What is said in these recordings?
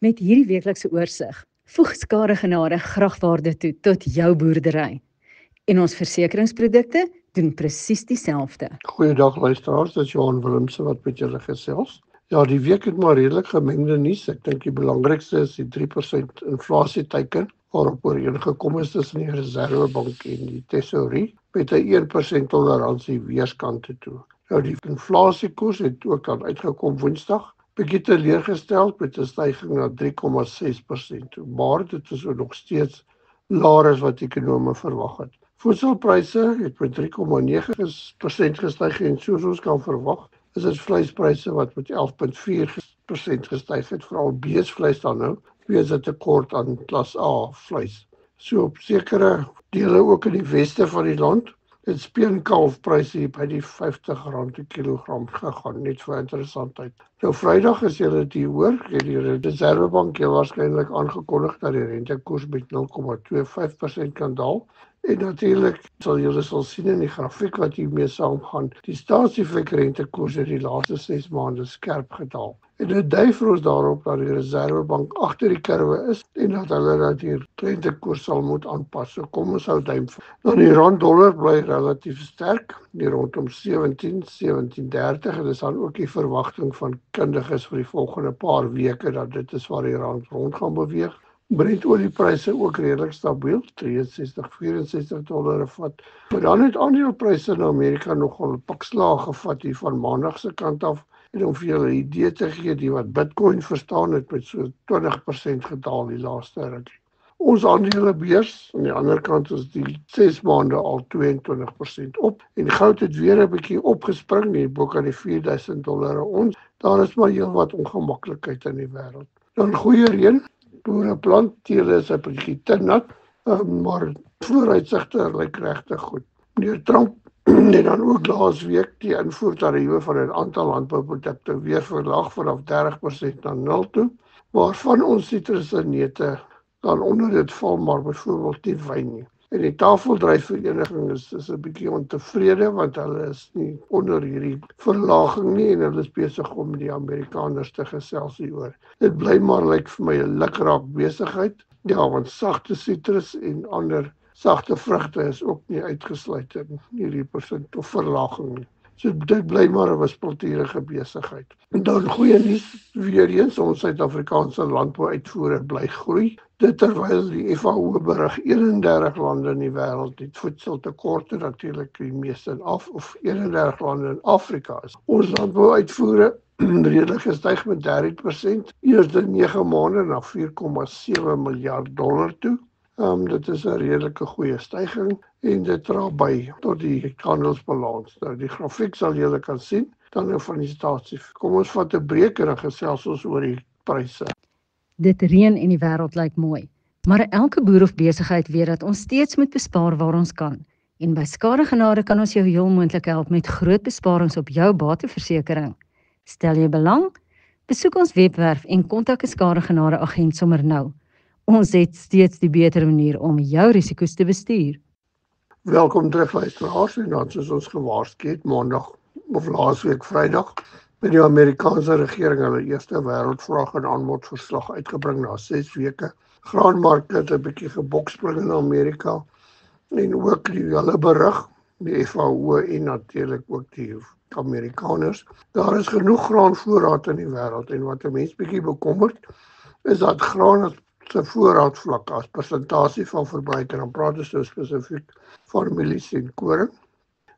Met hierdie weeklikse oorsig voeg Skare Genade gragwaarde toe tot jou boerdery. En ons versekeringsprodukte doen presies dieselfde. Goeiedag luisteraars, dit is Johan Willemse wat met julle gesels. Ja, die week het maar redelik gemengde nuus. Ek dink die belangrikste is die 3% inflasieteiken waarop ooreengekom is tussen die Reserwebank en die Tesourie met 'n 1% toleransie weerskante toe. Nou die inflasiekoers het ook dan uitgekom Woensdag, bietjie teleurgestel met 'n styging na 3,6%, maar dit is ook nog steeds laer as wat ekonome verwag het. Voedselpryse het met 3,9% gestyg en soos ons kan verwag, is dit vleispryse wat met 11,4% gestyg het, veral beesvleis dan nou, weens 'n tekort aan klas A vleis. So op sekere dele ook in die weste van die land, het speenkalfpryse hier by die R50 per kilogram gegaan, net vir interessantheid. Nou Vrydag is julle dit hoor, het die Reserwebank heel waarskynlik aangekondig dat die rentekoers met 0,25% kan daal. En natuurlik sal julle sien in die grafiek wat hiermee saamgaan, die staatsefekrentekoers het die laaste 6 maande skerp gedaal. En dit dui vir ons daarop dat die Reserwebank agter die kurwe is en dat hulle dat die rentekoers sal moet aanpas. So kom ons hou duim vir. Dan die rand-dollar bly relatief sterk, die rondom 17.30 en dis dan ook die verwagting van kundiges vir die volgende paar weke dat dit is waar die rand rond gaan beweeg. Brent-oliepryse ook redelik stabiel, $63-64 'n vat. Maar dan het aandelepryse in Amerika nogal 'n pikslaag gevat hier van maandag se kant af. En om vir julle 'n idee te gee, die wat Bitcoin verstaan het met so 20% gedaal die laaste rukkie. Ons aandelebeurs aan die ander kant is die 6 maande al 22% op. En goud het weer 'n bietjie opgespring, hier bo aan die $4000 'n ons. Daar is maar heelwat ongemaklikheid in die wêreld. Dan goeie reën. Boere plant, teele is 'n bietjie te nat, maar vooruitsigte lyk regtig goed. Meneer Trump het dan ook laasweek die invoertariewe van 'n aantal landbouprodukte weer verlaag vanaf 30% na 0 toe, waarvan ons sitrus en neute dan onder dit val, maar byvoorbeeld nie wyn nie. En die tafeldryfvereniging is 'n bietjie ontevrede want hulle is nie onder hierdie verlaging nie en hulle is besig om met die Amerikaners te gesels hieroor. Dit bly maar lyk vir my 'n lukraak besigheid. Ja, want sagte sitrus en ander sagte vrugte is ook nie uitgesluit in hierdie persent of verlaging nie. So dit bly maar 'n wispelturige besigheid. En dan goeie nuus weer eens, ons Suid-Afrikaanse landbouuitvoere bly groei. Dit terwyl die FAO berig 31 lande in die wêreld het voedseltekorte, natuurlik die meeste in 31 lande in Afrika is. Ons landbouuitvoere redelik gestyg met 30%, eerste 9 maande na $4,7 miljard toe. Dit is 'n redelike goeie styging en dit dra by tot die handelsbalans. Nou die grafiek sal julle kan sien, dan nou van die staatsie. Kom ons vat 'n breek en dan gesels ons oor die pryse. Dit reën en die wêreld lyk mooi, maar elke boer of besigheid weet dat ons steeds moet bespaar waar ons kan. En by Skare Genade kan ons jou heel moontlik help met groot besparings op jou bateversekering. Stel jy belang? Besoek ons webwerf en kontak 'n Skare Genade agent sommer nou. Ons het steeds die beter manier om jou risiko's te bestuur. Welkom terug luisteraars, en dan soos ons gewaarsku het maandag of laasweek Vrydag met die Amerikaanse regering hulle eerste wêreldvraag en aanbod verslag uitgebring na 6 weke. Graanmarkte het 'n bietjie gebokspring in Amerika en ook hulle berig, die FAO en natuurlik ook die Amerikaners. Daar is genoeg graanvoorraad in die wêreld en wat 'n mens bietjie bekommerd is dat graan se voorraadvlak as persentasie van verbruik, en dan praat ons nou spesifiek van mielies en koring,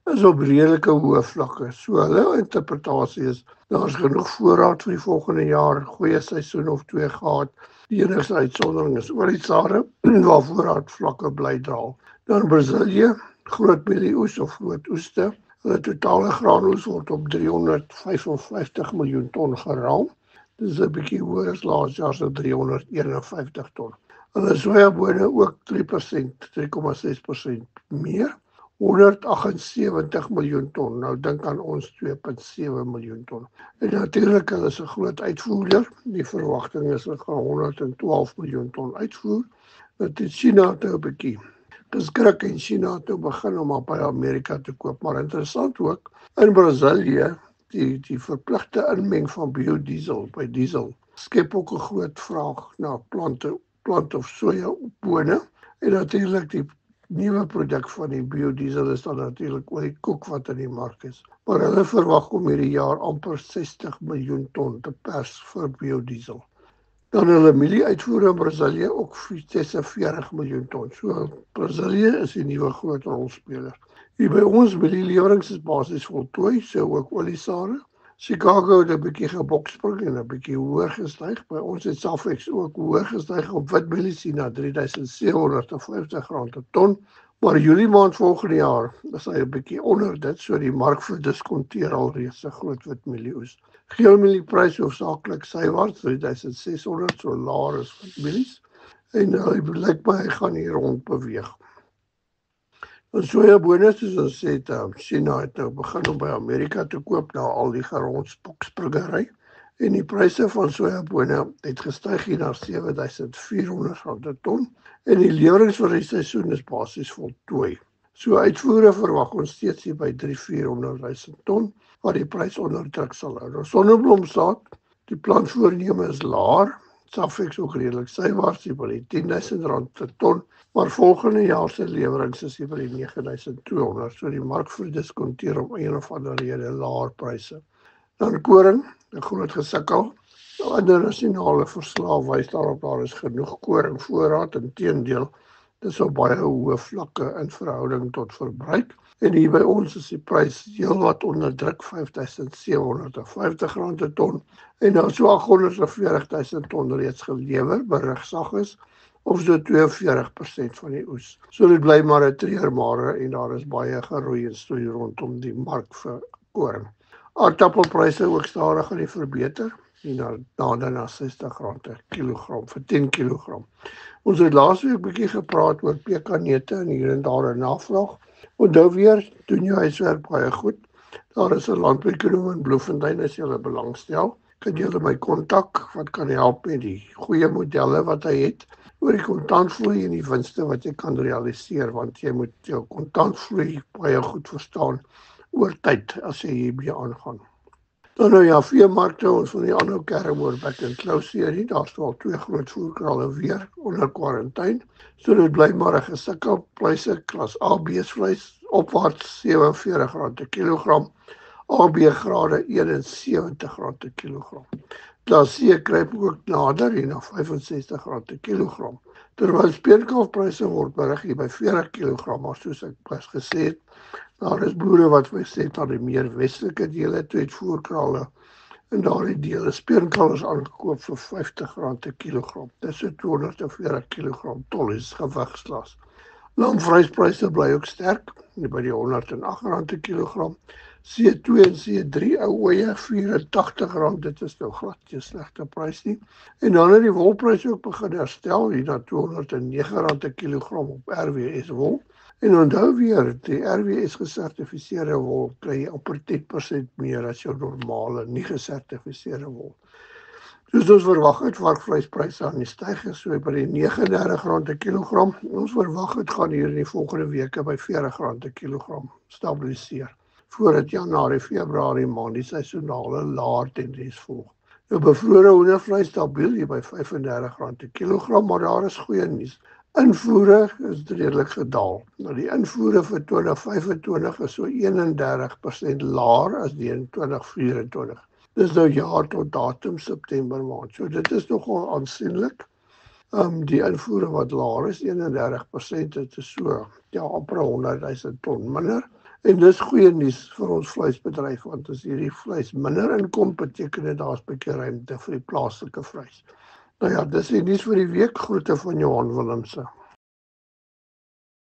is op redelike hoë vlakke. So hulle interpretasie is, daar is genoeg voorraad vir die volgende jaar, goeie seisoen of 2 gehad. Die enigste uitsondering is oliesade, waar voorraadvlakke bly daal. Dan Brasilië, groot mielieoes of groot oeste, hulle totale graanoes word op 355 miljoen ton geraam. Dit is 'n bietjie hoër as laas jaar se 351 ton. Hulle sojabone ook 3,6% meer, 178 miljoen ton. Nou dink aan ons 2,7 miljoen ton. En natuurlik hulle is 'n groot uitvoerder. Die verwagting is hulle gaan 112 miljoen ton uitvoer. Dit het China toe 'n bietjie geskrik en China toe begin om by Amerika te koop. Maar interessant ook, in Brasilië, die verpligte inmeng van biodiesel by diesel skep ook 'n groot vraag na plant of sojabone. En natuurlik die nuwe produk van die biodiesel is dan natuurlik oliekoek wat in die mark is. Maar hulle verwag om hierdie jaar amper 60 miljoen ton te pers vir biodiesel. Dan hulle mielie-uitvoere in Brasilië ook 46 miljoen ton. So Brasilië is die nuwe groot rolspeler. Hier by ons mielielewerings is basies voltooi, so ook oliesade. Chicago het 'n bietjie gebokspring en 'n bietjie hoër gestyg. By ons het Safex ook hoër gestyg op wit mielies na R3,750 per ton. Maar Julie maand volgende jaar is hy 'n bietjie onder dit, so die mark verdiskonteer alreeds 'n groot wit mielieoes. Geel mieliepryse hoofsaaklik sywaarts R3,600, so laer as wit mielies. En hy lyk my hy gaan hier rond beweeg. En sojabone, soos ons sê, China het nou begin om by Amerika te koop na al die gerondspringery. En die pryse van sojabone het gestyg hier na R7,400 per ton. En die lewerings vir die seisoen is basies voltooi. So uitvoere verwag ons steeds hier by 300,000-400,000 ton, waar die prys onder druk sal hou. Sonneblomsaad, die plantvoorneme is laer. Safex ook redelik sywaarts hier by die R10,000 per ton. Maar volgende jaar se lewerings is hier by die 9,200. So die mark verdiskonteer om een of ander rede laer pryse. Dan koring, 'n groot gesukkel. Internasionale verslae wys daarop daar is genoeg koringvoorraad. Inteendeel, dis op baie hoë vlakke in verhouding tot verbruik. En hier by ons is die prys heelwat onder druk, R5,750 per ton. En nou so 840,000 ton reeds gelewer, berig Saggies, of so 42% van die oes. So dit bly maar 'n treurmare en daar is baie geroei en stoei rondom die mark vir koring. Aardappelpryse ook stadig aan die verbeter, nader na R60 per kilogram vir 10 kilogram. Ons het laasweek 'n bietjie gepraat oor pekanneute en hier en daar 'n navraag. Onthou weer, doen jou huiswerk baie goed. Daar is 'n landbouekonoom in Bloemfontein as jy hulle belangstel. Kan jy hulle my kontak, wat kan help met die goeie modelle wat hy het, oor die kontantvloei en die winste wat jy kan realiseer, want jy moet jou kontantvloei baie goed verstaan oor tyd as jy hiermee aangaan. Dan nou ja, veemarkte, ons van die aanhou kerm oor back and close serie, daar staan 2 groot voerkrale weer onder kwarantyne. So dit bly maar 'n gesukkel. Pryse klas A beesvleis opwaarts R47 per kilogram, AB grade R71 per kilogram. Klas C kruip ook nader hier na R65 per kilogram. Terwyl speenkalfpryse word berig hier by 40 kilogram, maar soos ek pas gesê het, daar is boere wat sê dat die meer westelike dele toe het voerkrale en daardie dele speenkalvers aangekoop vir R50 per kilogram. Dis so 240 kilogram tollies gewigslas. Lamvleispryse bly ook sterk, by die R108 per kilogram. C2 en C3 ou oeye R84, dit is nou glad nie 'n slegte prys nie. En dan het die wolpryse ook begin herstel, hier na R209 per kilogram op RWS wol. En onthou weer, die RWS gesertifiseerde wol kry jy amper 10% meer as jou normale nie gesertifiseerde wol. Soos ons verwag het, varkvleispryse aan die styg is so by die R39 per kilogram. Ons verwag het gaan hier in die volgende weke by R40 per kilogram stabiliseer, voordat Januarie, Februarie maand die seisonale laer tendens volg. Nou bevrore hoendervleis stabiel hier by R35 per kilogram, maar daar is goeie nuus. Invoere is redelik gedaal. Nou die invoere vir 2025 is so 31% laer as die in 2024. Dis nou jaar tot datum September maand. So dit is nogal aansienlik. Die invoere wat laer is, 31%, dit is so amper 100,000 ton minder. En dis goeie nuus vir ons vleisbedryf, want as hierdie vleis minder inkom, beteken dit daar's 'n bietjie ruimte vir die plaaslike vleis. Nou ja, dis die nuus vir die week. Groete van Johan Willemse.